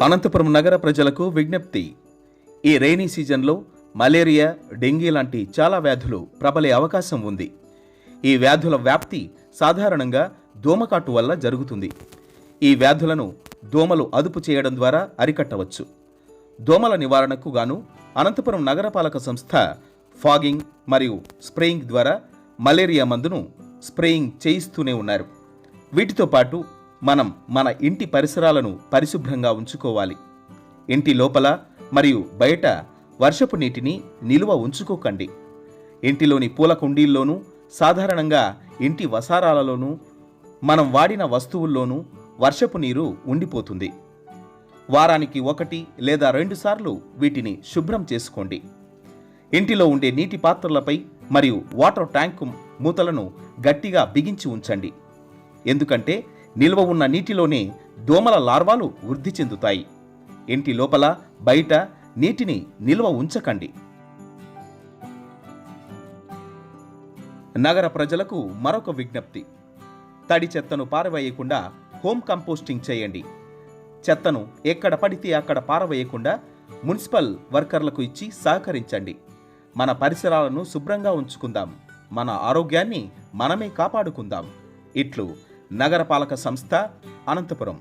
అనంతపురం నగర ప్రజలకు విజ్ఞప్తి. ఈ రైనీ సీజన్లో మలేరియా, డెంగీ లాంటి చాలా వ్యాధులు ప్రబలే అవకాశం ఉంది. ఈ వ్యాధుల వ్యాప్తి సాధారణంగా దోమకాటు వల్ల జరుగుతుంది. ఈ వ్యాధులను దోమలు అదుపు చేయడం ద్వారా అరికట్టవచ్చు. దోమల నివారణకు గాను అనంతపురం నగరపాలక సంస్థ ఫాగింగ్ మరియు స్ప్రేయింగ్ ద్వారా మలేరియా మందును స్ప్రేయింగ్ చేయిస్తూనే ఉన్నారు. వీటితో పాటు మనం మన ఇంటి పరిసరాలను పరిశుభ్రంగా ఉంచుకోవాలి. ఇంటి లోపల మరియు బయట వర్షపు నీటిని నిలువ ఉంచుకోకండి. ఇంటిలోని పూల కుండీల్లోనూ, సాధారణంగా ఇంటి వసారాలలోనూ, మనం వాడిన వస్తువుల్లోనూ వర్షపు నీరు ఉండిపోతుంది. వారానికి 1 లేదా 2 సార్లు వీటిని శుభ్రం చేసుకోండి. ఇంటిలో ఉండే నీటి పాత్రలపై మరియు వాటర్ ట్యాంకు మూతలను గట్టిగా బిగించి ఉంచండి. ఎందుకంటే నిల్వ ఉన్న నీటిలోనే దోమల లార్వాలు వృద్ధి చెందుతాయి. ఇంటి లోపల బయట నీటిని నిల్వ ఉంచకండి. నగర ప్రజలకు మరొక విజ్ఞప్తి. తడి చెత్తను పారవేయకుండా హోమ్ కంపోస్టింగ్ చేయండి. చెత్తను ఎక్కడ పడితే అక్కడ పారవేయకుండా మున్సిపల్ వర్కర్లకు ఇచ్చి సహకరించండి. మన పరిసరాలను శుభ్రంగా ఉంచుకుందాం. మన ఆరోగ్యాన్ని మనమే కాపాడుకుందాం. ఇట్లు నగరపాలక సంస్థ, అనంతపురం.